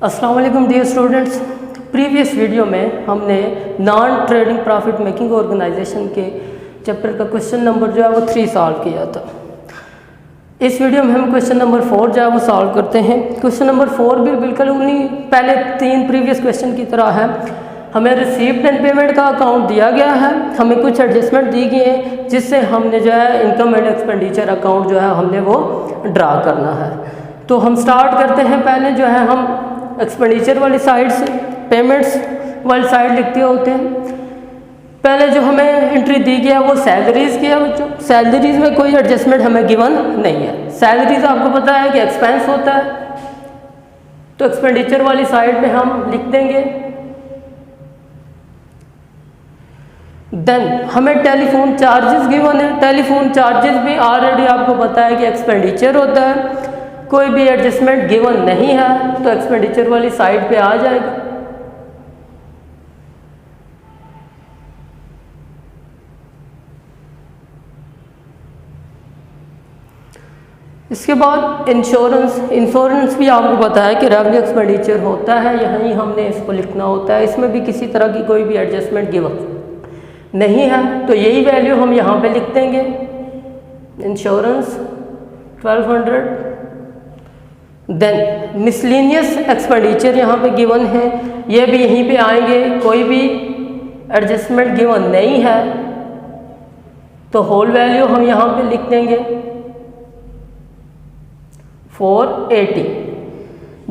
अस्सलाम वालेकुम dear students. Previous video में हमने non trading profit making organisation के चैप्टर का क्वेश्चन नंबर जो है वो 3 सॉल्व किया था। इस वीडियो में हम क्वेश्चन नंबर 4 जो है वो सॉल्व करते हैं। क्वेश्चन नंबर 4 भी बिल्कुल उन्हीं पहले 3 प्रीवियस क्वेश्चन की तरह है। हमें रिसीव्ड एंड पेमेंट का अकाउंट दिया गया है, हमें कुछ एडजस्टमेंट दी गई है जिससे हमने जो है इनकम एंड एक्सपेंडिचर अकाउंट जो है हमने वो ड्रा करना है। तो हम स्टार्ट करते हैं। पहले जो है हम एक्सपेंडिचर वाली साइड से पेमेंट्स वाली साइड लिखते होते हैं। पहले जो हमें एंट्री दी गया वो सैलरीज़ की है बच्चों। सैलरीज़ में कोई एडजस्टमेंट हमें गिवन नहीं है। सैलरीज़ आपको पता है कि एक्सपेंस होता है, तो एक्सपेंडिचर वाली साइड में हम लिख देंगे। देन हमें टेलीफोन चार्जेस गिवन है। टेलीफोन चार्जेस भी ऑलरेडी आपको पता है कि एक्सपेंडिचर होता है। कोई भी एडजस्टमेंट गिवन नहीं है तो एक्सपेंडिचर वाली साइड पे आ जाएगा। इसके बाद इंश्योरेंस भी आपको पता है कि रेवेन्यू एक्सपेंडिचर होता है, यहीं हमने इसको लिखना होता है। इसमें भी किसी तरह की कोई भी एडजस्टमेंट गिवन नहीं है, तो यही वैल्यू हम यहाँ पे लिख देंगे। इंश्योरेंस 1200। देन मिसलेनियस एक्सपेंडिचर यहाँ पे गिवन है, ये भी यहीं पे आएंगे। कोई भी एडजस्टमेंट गिवन नहीं है तो होल वैल्यू हम यहाँ पे लिख देंगे 480।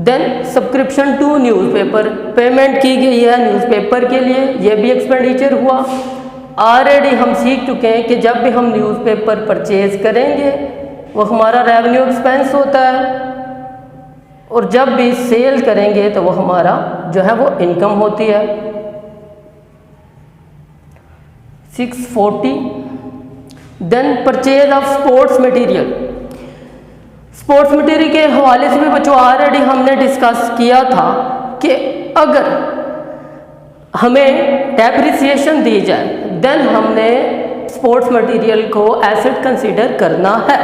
Then subscription to newspaper, payment की गई है न्यूज़पेपर के लिए, ये भी एक्सपेंडिचर हुआ। ऑलरेडी हम सीख चुके हैं कि जब भी हम न्यूज़पेपर परचेज करेंगे वो हमारा रेवेन्यू एक्सपेंस होता है, और जब भी सेल करेंगे तो वो हमारा जो है वो इनकम होती है। 640। Then purchase of sports material. Sports material के हवाले से भी बच्चों ऑलरेडी हमने डिस्कस किया था कि अगर हमें डेप्रिसिएशन दी जाए देन हमने स्पोर्ट्स मटेरियल को एसेट कंसीडर करना है,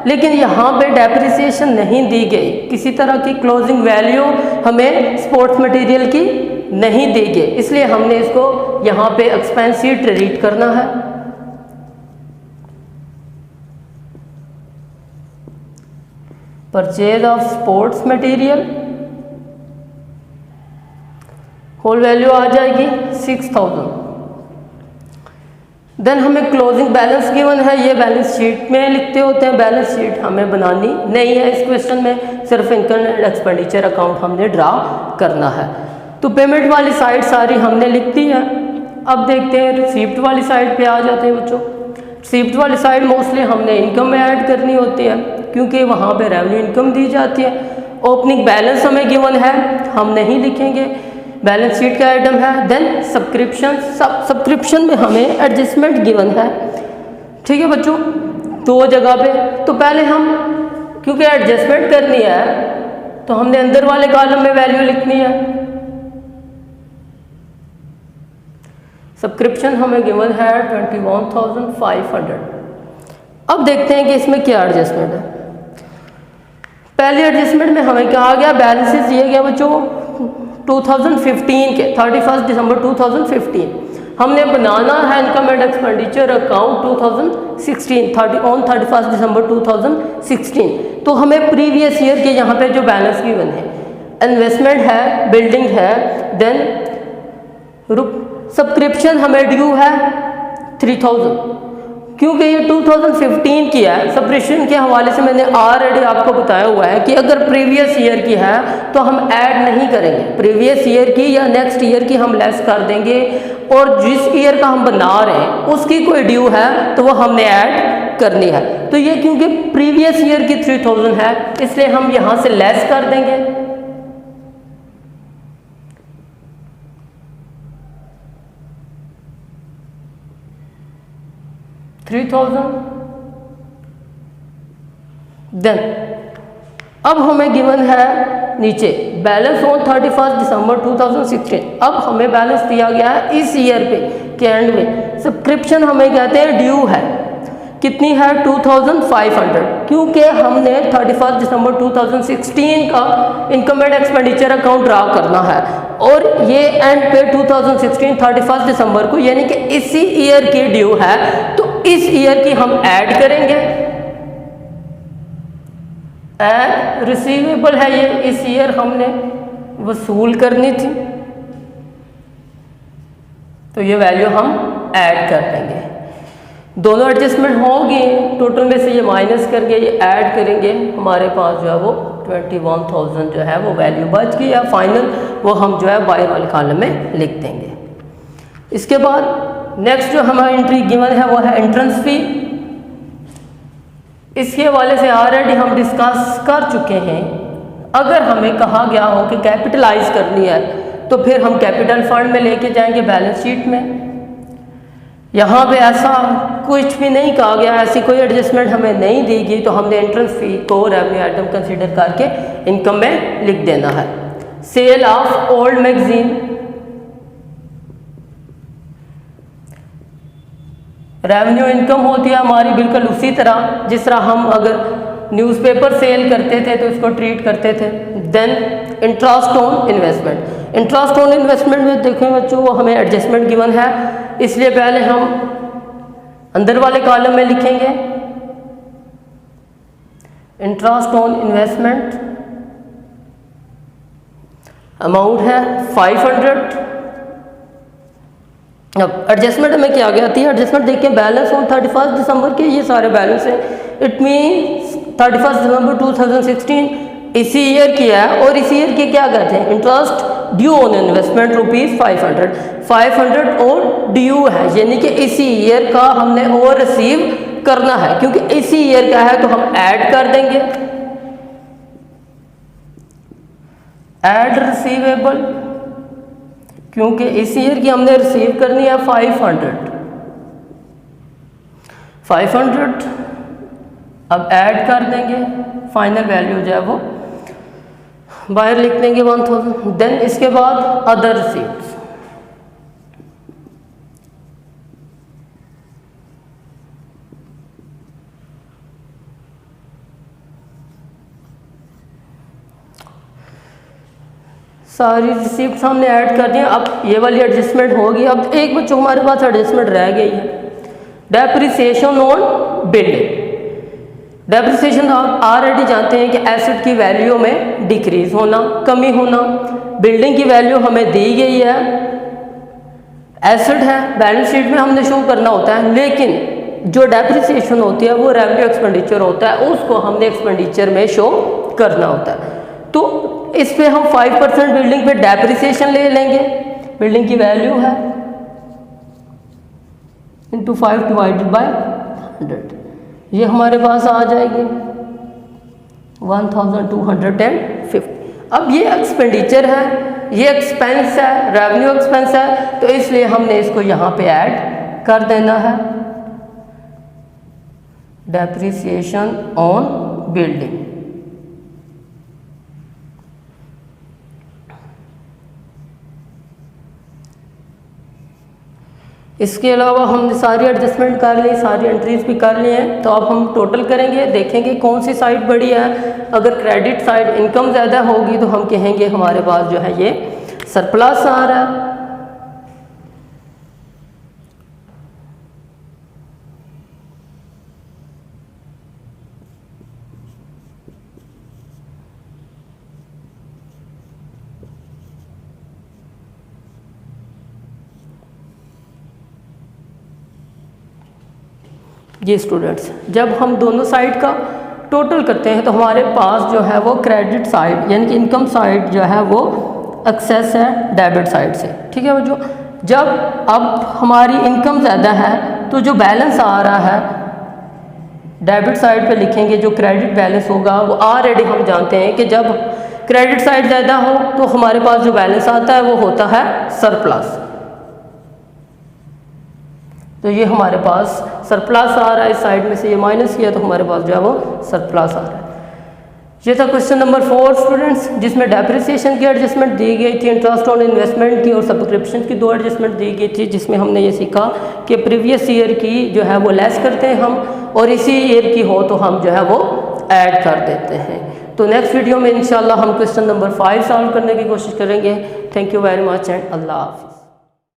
लेकिन यहाँ पे डेप्रिसिएशन नहीं दी गई। किसी तरह की क्लोजिंग वैल्यू हमें स्पोर्ट्स मटेरियल की नहीं दी गई, इसलिए हमने इसको यहाँ पे एक्सपेंस ही ट्रीट करना है। Purchase of sports material whole value आ जाएगी 6000। देन हमें क्लोजिंग बैलेंस गिवन है, ये बैलेंस शीट में लिखते होते हैं। बैलेंस शीट हमें बनानी नहीं है इस क्वेश्चन में, सिर्फ इनकम एंड एक्सपेंडिचर अकाउंट हमने ड्रा करना है। तो पेमेंट वाली साइड सारी हमने लिख दी है। अब देखते हैं रिसीप्ट वाली साइड पे आ जाते हैं बच्चों। रिसीप्ट वाली साइड मोस्टली हमने इनकम में ऐड करनी होती है क्योंकि वहाँ पे रेवेन्यू इनकम दी जाती है। ओपनिंग बैलेंस हमें गिवन है, हम नहीं लिखेंगे, बैलेंस शीट का आइटम है। देन सब्सक्रिप्शन में हमें एडजस्टमेंट गिवन है। ठीक है बच्चों, 2 जगह पे। तो पहले हम क्योंकि एडजस्टमेंट करनी है तो हमने अंदर वाले कॉलम में वैल्यू लिखनी है। सब्सक्रिप्शन हमें गिवन है 21,500। अब देखते हैं कि इसमें क्या एडजस्टमेंट है। पहले एडजस्टमेंट में हमें कहा गया बैलेंसेस दिए गए बच्चों 2015 के 31 दिसंबर 2015। हमने बनाना है income and expenditure account 2016 on 31 दिसंबर 2016। तो हमें प्रीवियस ईयर के यहाँ पे जो बैलेंस गिवन है, इन्वेस्टमेंट है, बिल्डिंग है, देन सब्सक्रिप्शन हमें ड्यू है 3000। क्योंकि ये 2015 की है, सब्सक्रिप्शन के हवाले से मैंने ऑलरेडी आपको बताया हुआ है कि अगर प्रीवियस ईयर की है तो हम ऐड नहीं करेंगे। प्रीवियस ईयर की या नेक्स्ट ईयर की हम लेस कर देंगे, और जिस ईयर का हम बना रहे हैं उसकी कोई ड्यू है तो वो हमने ऐड करनी है। तो ये क्योंकि प्रीवियस ईयर की 3000 है इसलिए हम यहाँ से लेस कर देंगे। देन अब हमें गिवन है नीचे बैलेंस ऑन 31 दिसंबर 2016। अब हमें बैलेंस दिया गया है इस ईयर पे के एंड में। सब्सक्रिप्शन हमें कहते हैं ड्यू है कितनी है 2500, क्योंकि हमने 31 दिसंबर 2016 का income and expenditure account draw करना है और ये एंड पे 2016 31 दिसंबर को यानी कि इसी ईयर की ड्यू है, तो इस ईयर की हम ऐड करेंगे। एंड रिसीवेबल है ये, इस ईयर हमने वसूल करनी थी, तो ये वैल्यू हम ऐड कर देंगे। दोनों एडजस्टमेंट होंगे, टोटल में से ये माइनस करके ये ऐड करेंगे, हमारे पास जो है वो 21,000 जो है वो वैल्यू बच गई है फाइनल, वो हम जो है बाहर वाले कॉलम में लिख देंगे। इसके बाद नेक्स्ट जो हमारी एंट्री गिवन है वो है एंट्रेंस फी। इसके हवाले से ऑलरेडी हम डिस्कस कर चुके हैं। अगर हमें कहा गया हो कि कैपिटलाइज करनी है तो फिर हम कैपिटल फंड में लेके जाएंगे बैलेंस शीट में। यहाँ पे ऐसा कुछ भी नहीं कहा गया, ऐसी कोई एडजस्टमेंट हमें नहीं दी गई, तो हमने एंट्रेंस फी को रेवेन्यू आइटम कंसीडर करके इनकम में लिख देना है। Sale of old magazine, revenue income होती है हमारी बिल्कुल उसी तरह जिस तरह हम अगर न्यूज़पेपर सेल करते थे तो इसको ट्रीट करते थे। Then interest on investment, interest on investment में देखें बच्चों वो हमें एडजस्टमेंट गिवन है, इसलिए पहले हम अंदर वाले कॉलम में लिखेंगे इंटरेस्ट ऑन इन्वेस्टमेंट, अमाउंट है 500। अब एडजस्टमेंट में क्या क्या आती है, एडजस्टमेंट देखिए बैलेंस ऑन 31 दिसंबर के ये सारे बैलेंस हैं, इट मीन्स 31 दिसंबर 2016 इसी ईयर की है, और इसी ईयर के क्या कहते हैं, इंटरेस्ट ड्यू ऑन इन्वेस्टमेंट ₹500, 500 और ड्यू है, यानी कि इसी ईयर का हमने और रिसीव करना है, क्योंकि इसी ईयर का है तो हम ऐड कर देंगे, ऐड रिसीवेबल, क्योंकि इसी ईयर की हमने रिसीव करनी है 500, अब ऐड कर देंगे, फाइनल वैल्यू जो है वो बाहर लिख देंगे 1000। देन इसके बाद अदर रिसीट्स, सारी रिसीप्ट हमने ऐड कर दी। अब ये वाली एडजस्टमेंट होगी। अब एक बच्चों हमारे पास एडजस्टमेंट रह गई है, डेप्रिसिएशन ऑन बिल्डिंग। डेप्रिसिएशन आप ऑलरेडी जानते हैं कि एसेट की वैल्यू में डिक्रीज होना, कमी होना। बिल्डिंग की वैल्यू हमें दी गई है, एसेट है, बैलेंस शीट में हमने शो करना होता है, लेकिन जो डेप्रिसिएशन होती है वो रेवेन्यू एक्सपेंडिचर होता है, उसको हमने एक्सपेंडिचर में शो करना होता है। तो इस पे हम 5% बिल्डिंग पे डेप्रिसिएशन ले लेंगे, बिल्डिंग की वैल्यू है इंटू 5 डिवाइडेड बाय 100, ये हमारे पास आ जाएगी 1250। अब ये एक्सपेंडिचर है, ये एक्सपेंस है, रेवेन्यू एक्सपेंस है, तो इसलिए हमने इसको यहाँ पे ऐड कर देना है, डेप्रिसिएशन ऑन बिल्डिंग। इसके अलावा हमने सारी एडजस्टमेंट कर ली, सारी एंट्रीज भी कर ली हैं। तो अब हम टोटल करेंगे, देखेंगे कौन सी साइड बड़ी है। अगर क्रेडिट साइड इनकम ज़्यादा होगी तो हम कहेंगे हमारे पास जो है ये सरप्लस आ रहा है। ये स्टूडेंट्स, जब हम दोनों साइड का टोटल करते हैं तो हमारे पास जो है वो क्रेडिट साइड यानी कि इनकम साइड जो है वो एक्सेस है डेबिट साइड से। ठीक है बच्चों, जब अब हमारी इनकम ज़्यादा है तो जो बैलेंस आ रहा है डेबिट साइड पे लिखेंगे, जो क्रेडिट बैलेंस होगा वो ऑलरेडी हम जानते हैं कि जब क्रेडिट साइड ज़्यादा हो तो हमारे पास जो बैलेंस आता है वो होता है सरप्लस। तो ये हमारे पास सरप्लस आ रहा है, इस साइड में से ये माइनस किया तो हमारे पास जो है वो सरप्लस आ रहा है। ये था क्वेश्चन नंबर 4 स्टूडेंट्स, जिसमें डेप्रिसिएशन की एडजस्टमेंट दी गई थी, इंटरेस्ट ऑन इन्वेस्टमेंट की और सब्सक्रिप्शन की 2 एडजस्टमेंट दी गई थी, जिसमें हमने ये सीखा कि प्रीवियस ईयर की जो है वो लेस करते हैं हम, और इसी ईयर की हो तो हम जो है वो ऐड कर देते हैं। तो नेक्स्ट वीडियो में इंशाल्लाह हम क्वेश्चन नंबर 5 सॉल्व करने की कोशिश करेंगे। Thank you very much and अल्लाह हाफिज़।